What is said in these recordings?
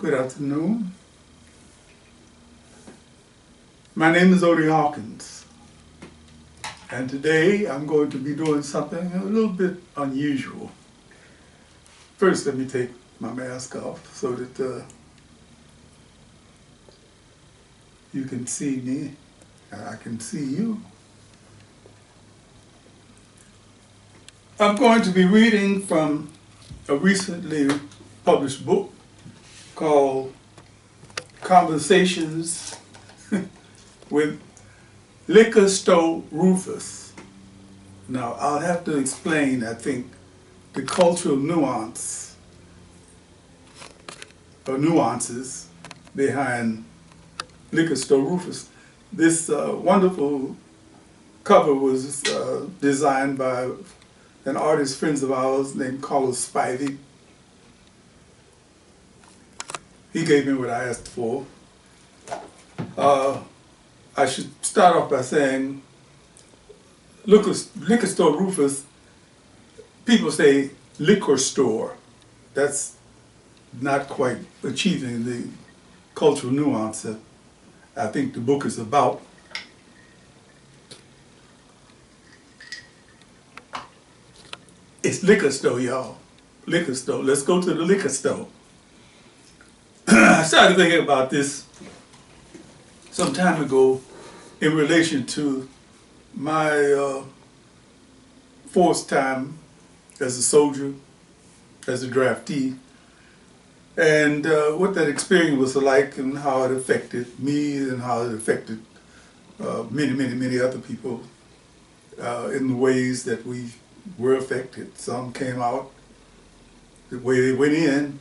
Good afternoon. My name is Odie Hawkins, and today I'm going to be doing something a little bit unusual. First, let me take my mask off so that you can see me and I can see you. I'm going to be reading from a recently published book called Conversations with Likka Sto Rufus. Now, I'll have to explain, I think, the cultural nuances behind Liquor Store Rufus. This wonderful cover was designed by an artist friend of ours named Carlos Spivey. He gave me what I asked for. I should start off by saying Liquor Store Rufus, people say liquor store. That's not quite achieving the cultural nuance that I think the book is about. It's liquor store, y'all. Liquor store. Let's go to the liquor store. I started thinking about this some time ago in relation to my forced time as a soldier, as a draftee, and what that experience was like and how it affected me and how it affected many other people in the ways that we were affected. Some came out the way they went in.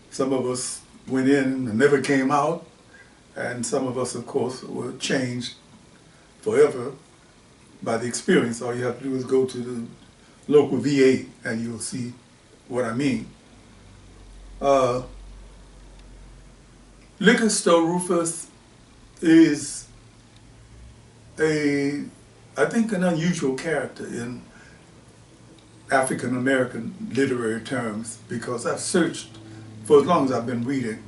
Some of us went in and never came out. And some of us, of course, were changed forever by the experience. All you have to do is go to the local VA and you'll see what I mean. Liquor Store Rufus is I think, an unusual character in African American literary terms, because I've searched for as long as I've been reading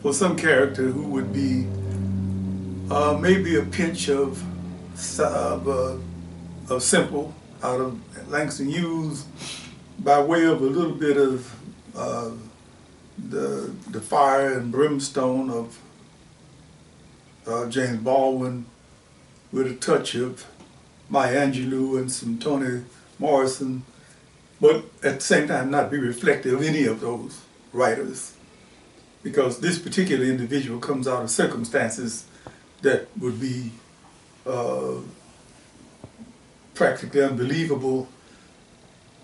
for some character who would be maybe a pinch of simple out of Langston Hughes, by way of a little bit of the fire and brimstone of James Baldwin, with a touch of Maya Angelou and some Toni Morrison, but at the same time not be reflective of any of those writers, because this particular individual comes out of circumstances that would be practically unbelievable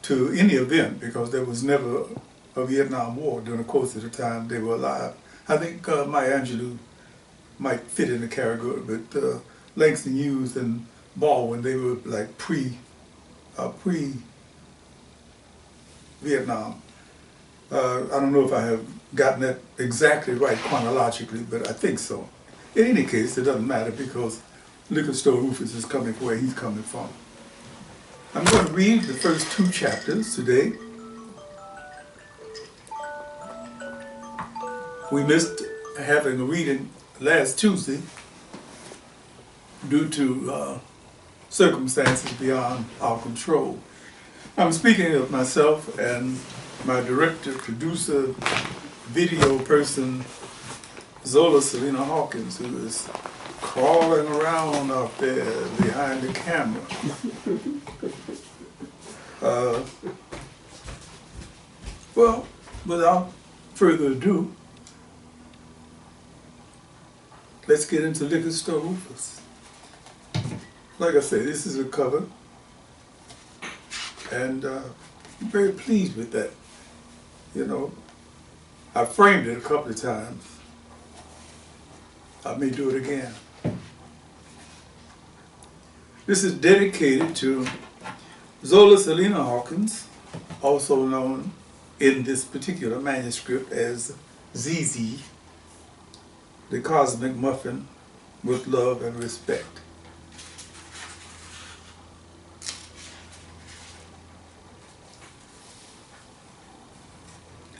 to any of them, because there was never a Vietnam War during the course of the time they were alive. I think Maya Angelou might fit in the category, but Langston Hughes and Baldwin, they were like pre-Vietnam. I don't know if I have gotten that exactly right chronologically, but I think so. In any case, it doesn't matter, because Liquor Store Rufus is coming from where he's coming from. I'm going to read the first 2 chapters today. We missed having a reading last Tuesday due to circumstances beyond our control. I'm speaking of myself and my director, producer, video person, Zola Salena-Hawkins, who is crawling around out there behind the camera. Well, without further ado, let's get into Liquor Store Rufus. Like I say, this is a cover, and I'm very pleased with that. You know, I framed it a couple of times. I may do it again. This is dedicated to Zola Salena-Hawkins, also known in this particular manuscript as ZZ, the Cosmic Muffin, with love and respect.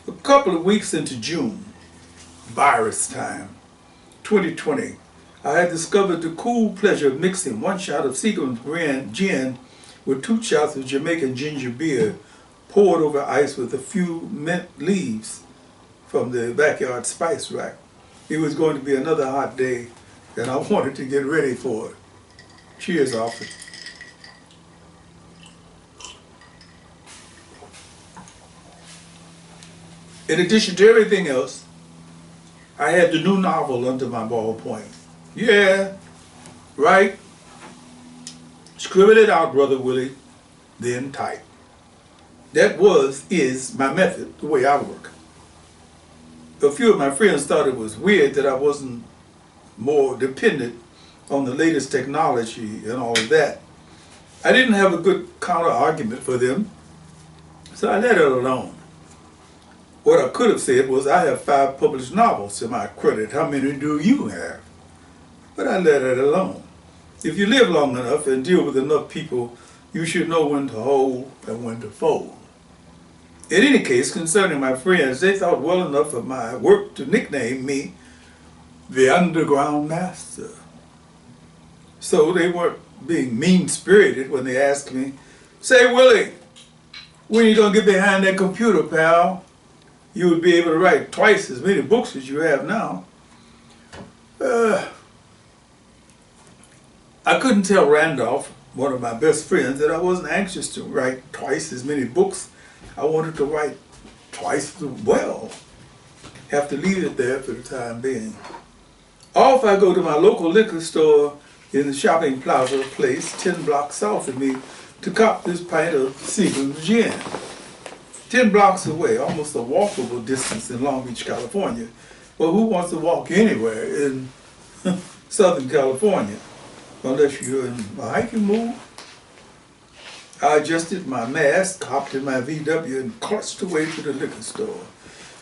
A couple of weeks into June, virus time, 2020. I had discovered the cool pleasure of mixing 1 shot of Seagram's brand gin with 2 shots of Jamaican ginger beer poured over ice with a few mint leaves from the backyard spice rack. It was going to be another hot day, and I wanted to get ready for it. Cheers, Alfred. In addition to everything else, I had the new novel under my ballpoint. Yeah, right. Scribble it out, Brother Willie, then type. That is my method, the way I work. A few of my friends thought it was weird that I wasn't more dependent on the latest technology and all of that. I didn't have a good counter argument for them, so I let it alone. What I could have said was, I have 5 published novels to my credit. How many do you have? But I let it alone. If you live long enough and deal with enough people, you should know when to hold and when to fold. In any case, concerning my friends, they thought well enough of my work to nickname me the Underground Master. So they weren't being mean-spirited when they asked me, "Say, Willie, when are you going to get behind that computer, pal? You would be able to write twice as many books as you have now." I couldn't tell Randolph, one of my best friends, that I wasn't anxious to write twice as many books. I wanted to write twice as well. Have to leave it there for the time being. Off I go to my local liquor store in the shopping plaza place 10 blocks south of me to cop this pint of Seagram's gin. 10 blocks away, almost a walkable distance in Long Beach, California. Well, who wants to walk anywhere in Southern California, unless you're in a hiking mood? I adjusted my mask, hopped in my VW, and clutched away to the liquor store.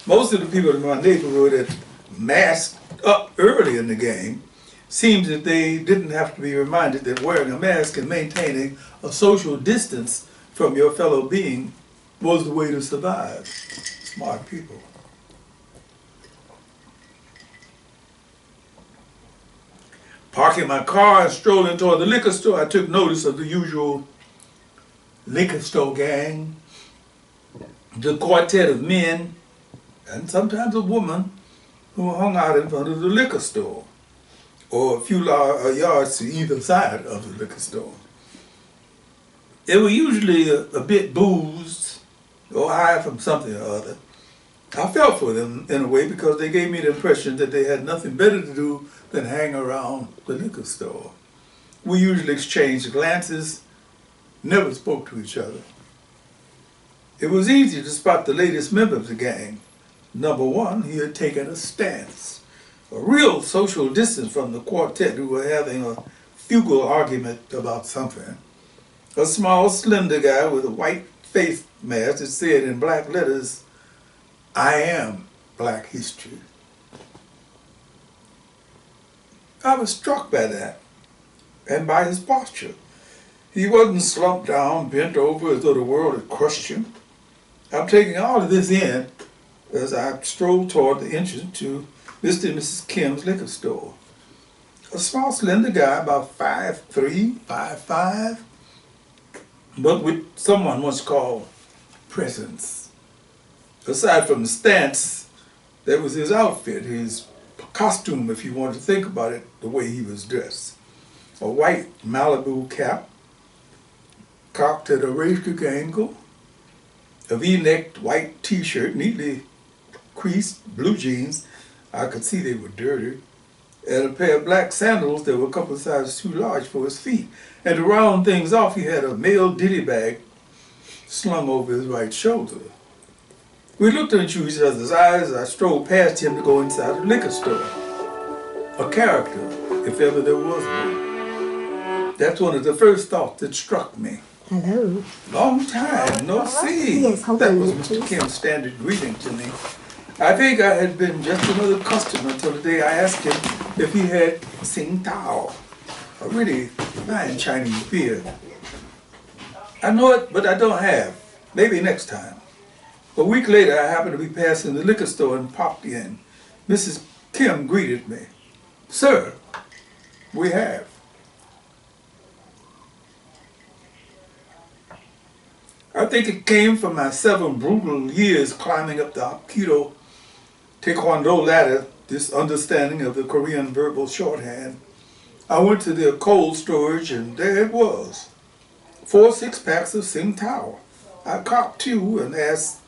Most of the people in my neighborhood had masked up early in the game. Seems that they didn't have to be reminded that wearing a mask and maintaining a social distance from your fellow being was the way to survive. Smart people. Parking my car and strolling toward the liquor store, I took notice of the usual liquor store gang, the quartet of men, and sometimes a woman, who hung out in front of the liquor store, or a few yards to either side of the liquor store. They were usually a bit boozed, or high from something or other. I felt for them in a way because they gave me the impression that they had nothing better to do than hang around the liquor store. We usually exchanged glances, never spoke to each other. It was easy to spot the latest member of the gang. Number one, he had taken a stance, a real social distance from the quartet who were having a fugal argument about something. A small, slender guy with a white face mask that said in black letters, "I am Black History." I was struck by that, and by his posture. He wasn't slumped down, bent over as though the world had crushed him. I'm taking all of this in as I strolled toward the entrance to Mr. and Mrs. Kim's liquor store. A small, slender guy, about 5'3", 5'5", but with someone once called presence. Aside from the stance, that was his outfit, his costume, if you want to think about it, the way he was dressed. A white Malibu cap, cocked at a raised ankle, a V-necked white t-shirt, neatly creased, blue jeans, I could see they were dirty, and a pair of black sandals that were a couple of sizes too large for his feet. And to round things off, he had a mail ditty bag slung over his right shoulder. We looked into each other's eyes as I strolled past him to go inside the liquor store. A character, if ever there was one. That's one of the first thoughts that struck me. Hello. Long time no see. Yes, hold That on, was please. Mr. Kim's standard greeting to me. I think I had been just another customer until the day I asked him if he had Tsing Tao, a really fine Chinese beer. I know it, but I don't have. Maybe next time. A week later, I happened to be passing the liquor store and popped in. Mrs. Kim greeted me. Sir, we have. I think it came from my 7 brutal years climbing up the Hapkido Taekwondo ladder, this understanding of the Korean verbal shorthand. I went to their cold storage and there it was. 4 6-packs of Sing Tao. I copped 2 and asked,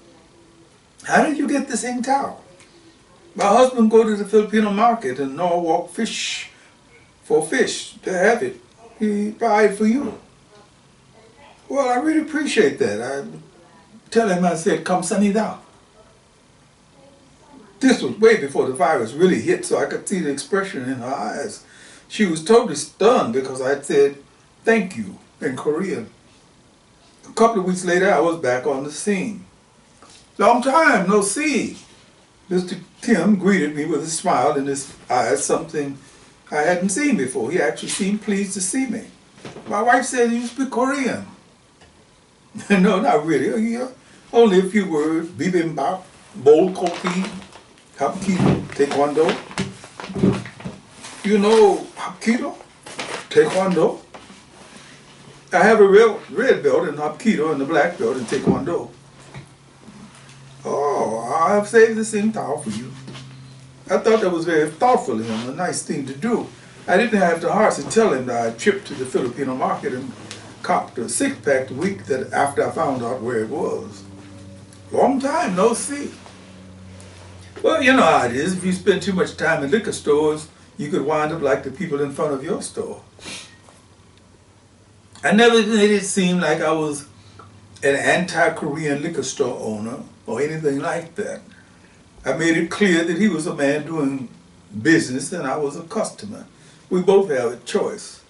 how did you get the Sing Tao? My husband go to the Filipino market in Norwalk fish for fish to have it. He buy it for you. Well, I really appreciate that. I tell him, I said, kamsahamnida. This was way before the virus really hit, so I could see the expression in her eyes. She was totally stunned because I said, thank you, in Korean. A couple of weeks later, I was back on the scene. Long time, no see. Mr. Kim greeted me with a smile in his eyes, something I hadn't seen before. He actually seemed pleased to see me. My wife said, you speak Korean. No, not really. Only a few words. Bibimbap, bowl kopi, hapkido, taekwondo. You know hapkido, taekwondo? I have a red belt in hapkido and a black belt in taekwondo. Oh, I've saved the Sing Tao for you. I thought that was very thoughtful of him, a nice thing to do. I didn't have the heart to tell him that I tripped to the Filipino market and copped a 6-pack the week that after I found out where it was. Long time no see. Well, you know how it is. If you spend too much time in liquor stores, you could wind up like the people in front of your store. I never made it seem like I was an anti-Korean liquor store owner or anything like that. I made it clear that he was a man doing business and I was a customer. We both have a choice.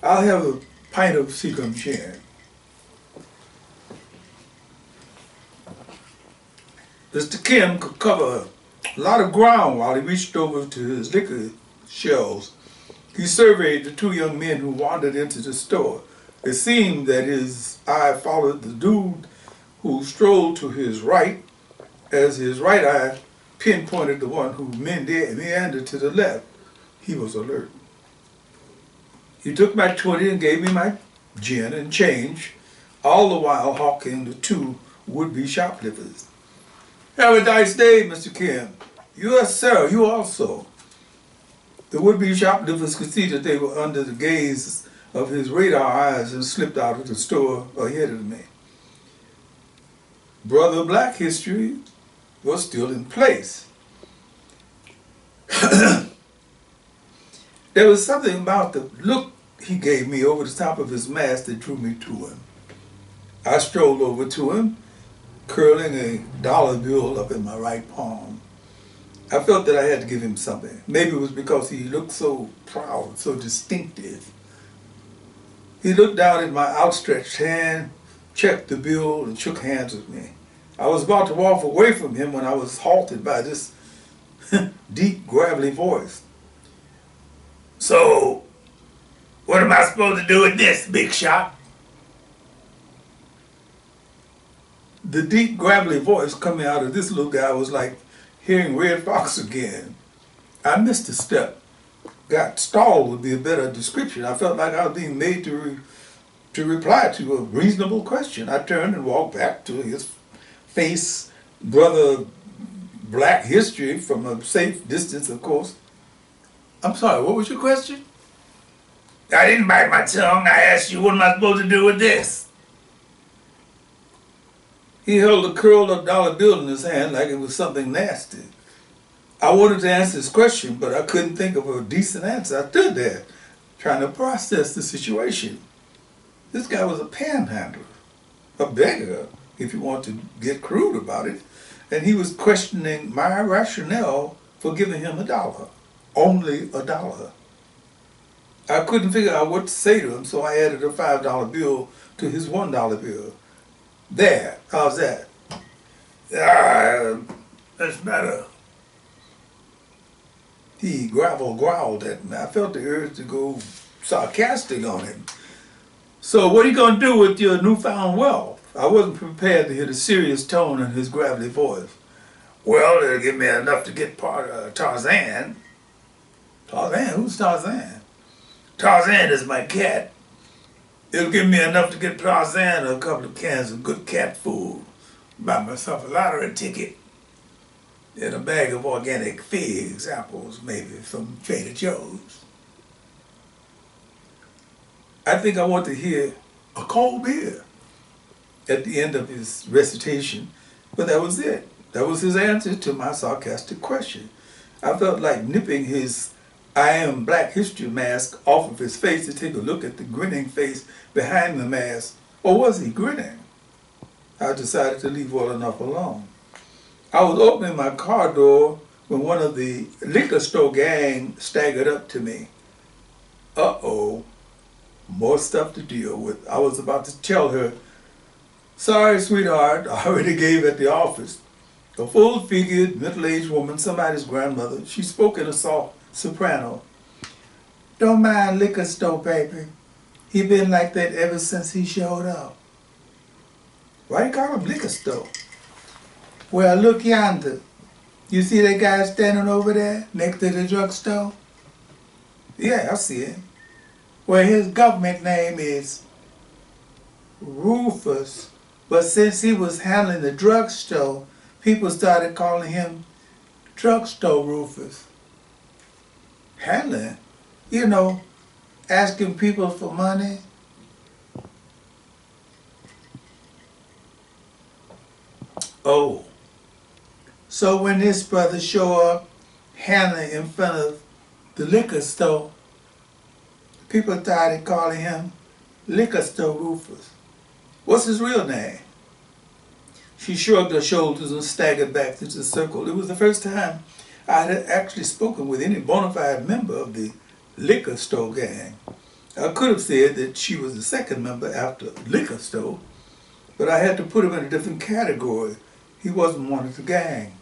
I'll have a pint of Seacom Shan. Mr. Kim could cover a lot of ground while he reached over to his liquor shelves. He surveyed the 2 young men who wandered into the store. It seemed that his eye followed the dude who strolled to his right, as his right eye pinpointed the one who meandered to the left. He was alert. He took my 20 and gave me my gin and change, all the while hawking the 2 would-be shoplifters. Have a nice day, Mr. Kim. Yes, sir, you also. The would-be shoplifters could see that they were under the gaze of his radar eyes and slipped out of the store ahead of me. Brother Black history was still in place. There was something about the look he gave me over the top of his mask that drew me to him. I strolled over to him, curling a dollar bill up in my right palm. I felt that I had to give him something. Maybe it was because he looked so proud, so distinctive. He looked down at my outstretched hand, checked the bill, and shook hands with me. I was about to walk away from him when I was halted by this deep, gravelly voice. So, what am I supposed to do with this, big shot? The deep, gravelly voice coming out of this little guy was like hearing Red Fox again. I missed a step. Got stalled would be a better description. I felt like I was being made to reply to a reasonable question. I turned and walked back to his face, Brother Black history from a safe distance, of course. I'm sorry, what was your question? I didn't bite my tongue. I asked you, what am I supposed to do with this? He held a curled up dollar bill in his hand like it was something nasty. I wanted to answer his question, but I couldn't think of a decent answer. I stood there trying to process the situation. This guy was a panhandler, a beggar, if you want to get crude about it, and he was questioning my rationale for giving him $1. Only $1. I couldn't figure out what to say to him, so I added a $5 bill to his $1 bill. There, how's that? That's better. He growled at me. I felt the urge to go sarcastic on him. So what are you going to do with your newfound wealth? I wasn't prepared to hear the serious tone in his gravelly voice. Well, it'll give me enough to get part of Tarzan. Tarzan? Who's Tarzan? Tarzan is my cat. It'll give me enough to get Tarzan a couple of cans of good cat food. Buy myself a lottery ticket and a bag of organic figs, apples, maybe from Trader Joe's. I think I want to hear a cold beer at the end of his recitation, but that was it. That was his answer to my sarcastic question. I felt like nipping his I am Black History mask off of his face to take a look at the grinning face behind the mask. Or was he grinning? I decided to leave well enough alone. I was opening my car door when one of the liquor store gang staggered up to me. Uh-oh, more stuff to deal with. I was about to tell her, sorry, sweetheart, I already gave at the office. A full-figured, middle-aged woman, somebody's grandmother. She spoke in a soft soprano. Don't mind Liquor Store, baby. He been like that ever since he showed up. Why you call him Liquor Store? Well, look yonder. You see that guy standing over there next to the drugstore? Yeah, I see him. Well, his government name is Rufus. But since he was handling the drugstore, people started calling him Drugstore Rufus. Handling? You know, asking people for money. Oh. So when this brother show up handling in front of the liquor store, people started calling him Liquor Store Rufus. What's his real name? She shrugged her shoulders and staggered back to the circle. It was the first time I had actually spoken with any bona fide member of the liquor store gang. I could have said that she was the second member after liquor store, but I had to put him in a different category. He wasn't one of the gang.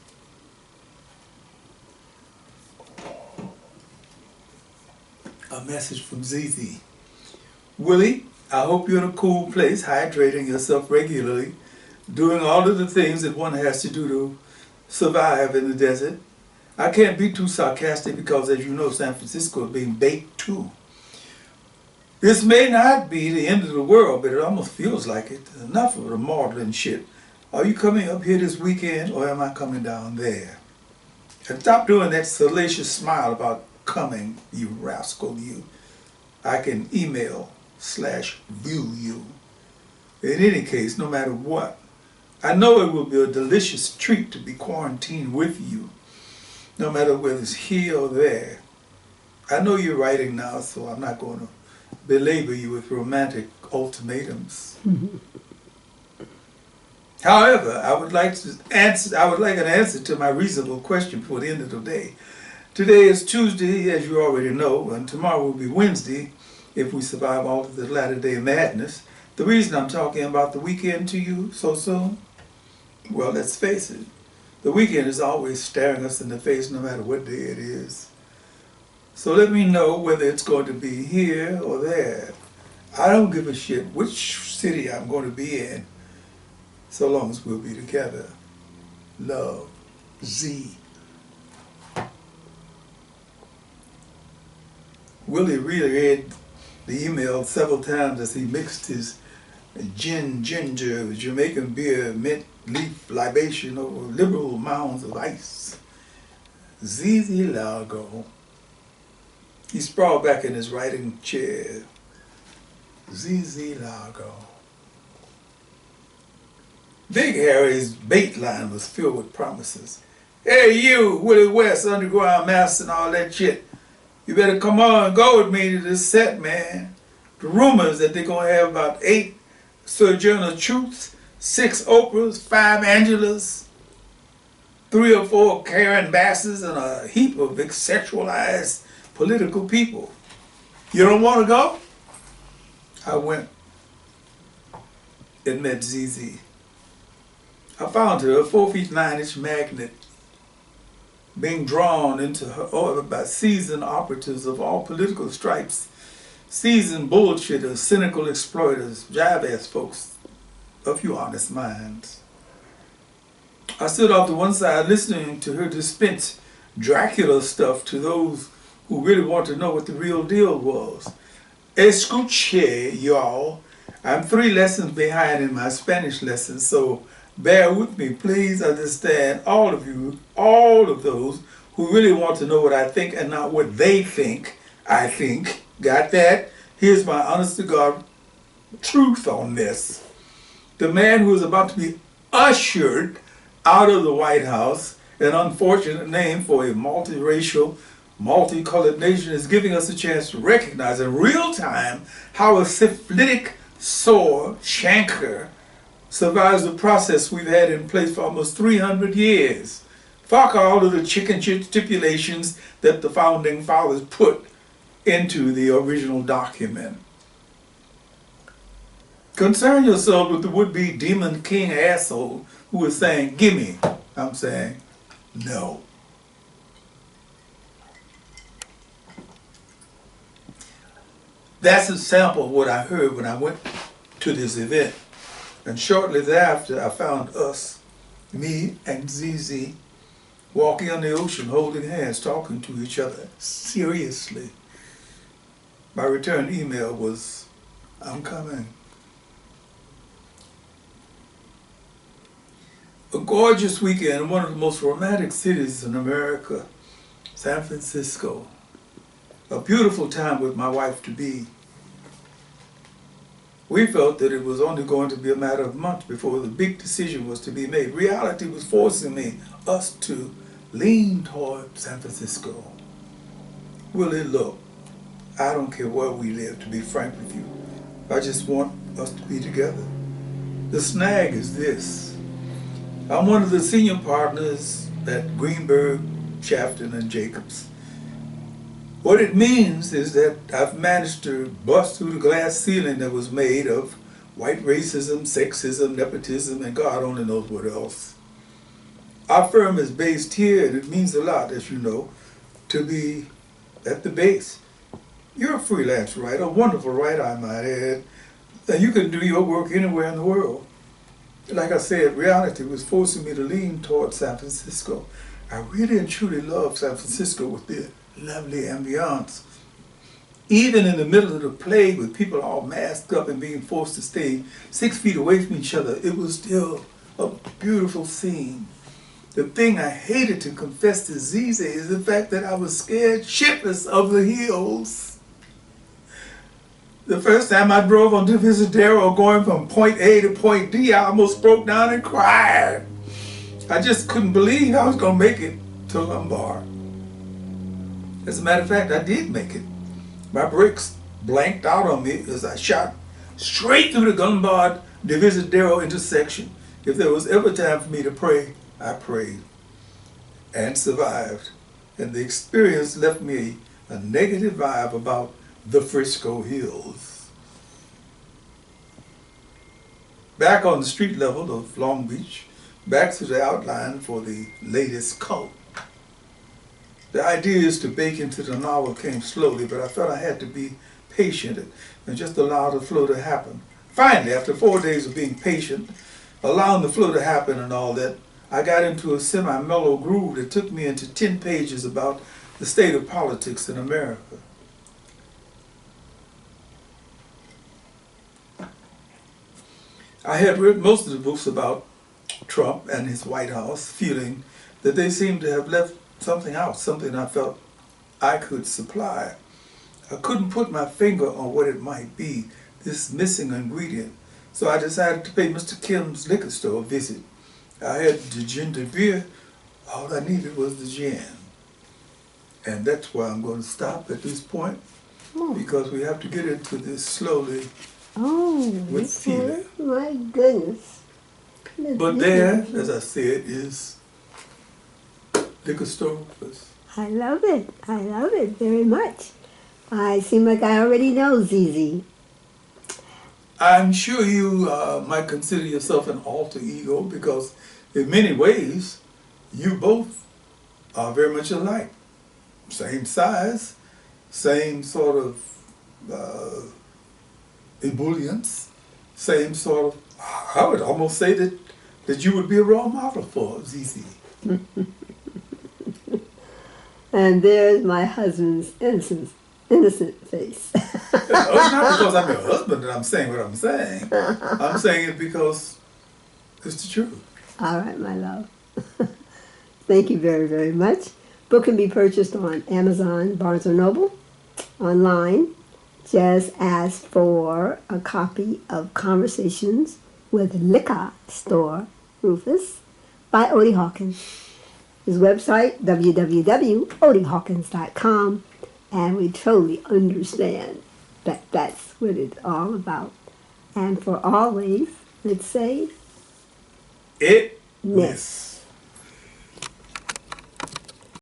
A message from ZZ. Willie, I hope you're in a cool place, hydrating yourself regularly, doing all of the things that one has to do to survive in the desert. I can't be too sarcastic because, as you know, San Francisco is being baked too. This may not be the end of the world, but it almost feels like it. Enough of the maudlin shit. Are you coming up here this weekend, or am I coming down there? And stop doing that salacious smile about coming, you rascal, you. I can email/view you. In any case, no matter what, I know it will be a delicious treat to be quarantined with you, no matter whether it's here or there. I know you're writing now, so I'm not going to belabor you with romantic ultimatums. However, I would like an answer to my reasonable question before the end of the day. Today is Tuesday, as you already know, and tomorrow will be Wednesday, if we survive all of the latter-day madness. The reason I'm talking about the weekend to you so soon, well, let's face it, the weekend is always staring us in the face no matter what day it is. So let me know whether it's going to be here or there. I don't give a shit which city I'm going to be in, so long as we'll be together. Love, Z. Willie really read the email several times as he mixed his gin, ginger, Jamaican beer, mint leaf libation over liberal mounds of ice. ZZ Largo. He sprawled back in his writing chair. ZZ Largo. Big Harry's bait line was filled with promises. Hey you, Willie West, underground master and all that shit. You better come on and go with me to this set, man. The rumors that they're going to have about 8 Sojourner Truths, 6 Oprahs, 5 Angelas, 3 or 4 Karen Basses, and a heap of sexualized political people. You don't want to go? I went and met ZZ. I found her a 4 feet 9-inch magnet being drawn into her orbit by seasoned operatives of all political stripes, seasoned bullshitters, cynical exploiters, jive-ass folks, a few honest minds. I stood off to one side listening to her dispense Dracula stuff to those who really want to know what the real deal was. Escuche, y'all. I'm 3 lessons behind in my Spanish lessons, so bear with me. Please understand, all of you, all of those who really want to know what I think and not what they think I think. Got that? Here's my honest to God truth on this. The man who is about to be ushered out of the White House, an unfortunate name for a multiracial, multicolored nation, is giving us a chance to recognize in real time how a syphilitic sore chancre survives the process we've had in place for almost 300 years. Fuck all of the chicken shit stipulations that the founding fathers put into the original document. Concern yourself with the would-be demon king asshole who is saying, gimme. I'm saying, no. That's a sample of what I heard when I went to this event. And shortly thereafter, I found us, me and ZZ, walking on the ocean, holding hands, talking to each other seriously. My return email was, I'm coming. A gorgeous weekend in one of the most romantic cities in America, San Francisco. A beautiful time with my wife-to-be. We felt that it was only going to be a matter of months before the big decision was to be made. Reality was forcing us to lean toward San Francisco. Willie, look, I don't care where we live, to be frank with you. I just want us to be together. The snag is this. I'm one of the senior partners at Greenberg, Shafton, and Jacobs. What it means is that I've managed to bust through the glass ceiling that was made of white racism, sexism, nepotism, and God only knows what else. Our firm is based here, and it means a lot, as you know, to be at the base. You're a freelance writer, a wonderful writer, I might add, and you can do your work anywhere in the world. Like I said, reality was forcing me to lean toward San Francisco. I really and truly love San Francisco with the lovely ambiance. Even in the middle of the plague with people all masked up and being forced to stay 6 feet away from each other, it was still a beautiful scene. The thing I hated to confess to Zize is the fact that I was scared shitless of the hills. The first time I drove on Divisadero going from point A to point D, I almost broke down and cried. I just couldn't believe I was going to make it to Lombard. As a matter of fact, I did make it. My brakes blanked out on me as I shot straight through the Lombard Divisadero intersection. If there was ever time for me to pray, I prayed and survived. And the experience left me a negative vibe about the Frisco Hills. Back on the street level of Long Beach, back to the outline for the latest cult. The idea is to bake into the novel came slowly, but I felt I had to be patient and just allow the flow to happen. Finally, after 4 days of being patient, allowing the flow to happen and all that, I got into a semi-mellow groove that took me into 10 pages about the state of politics in America. I had read most of the books about Trump and his White House, feeling that they seemed to have left something out, something I felt I could supply. I couldn't put my finger on what it might be, this missing ingredient. So I decided to pay Mr. Kim's liquor store a visit. I had the gin de beer, all I needed was the gin. And that's why I'm going to stop at this point, because we have to get into this slowly. Oh, with feeling. My goodness. But there, as I said, is Liquor Store Rufus. I love it. I love it very much. I seem like I already know ZZ. I'm sure you might consider yourself an alter ego because in many ways, you both are very much alike. Same size, same sort of ebullience, same sort of, I would almost say that that you would be a role model for, ZZ. And there's my husband's innocent face. It's not because I'm your husband that I'm saying what I'm saying. I'm saying it because it's the truth. All right, my love. Thank you very, very much. Book can be purchased on Amazon, Barnes & Noble, online. Just ask for a copy of Conversations with Liquor Store Rufus by Odie Hawkins. His website, www.odiehawkins.com, and we totally understand that that's what it's all about. And for always, let's say, It Ness.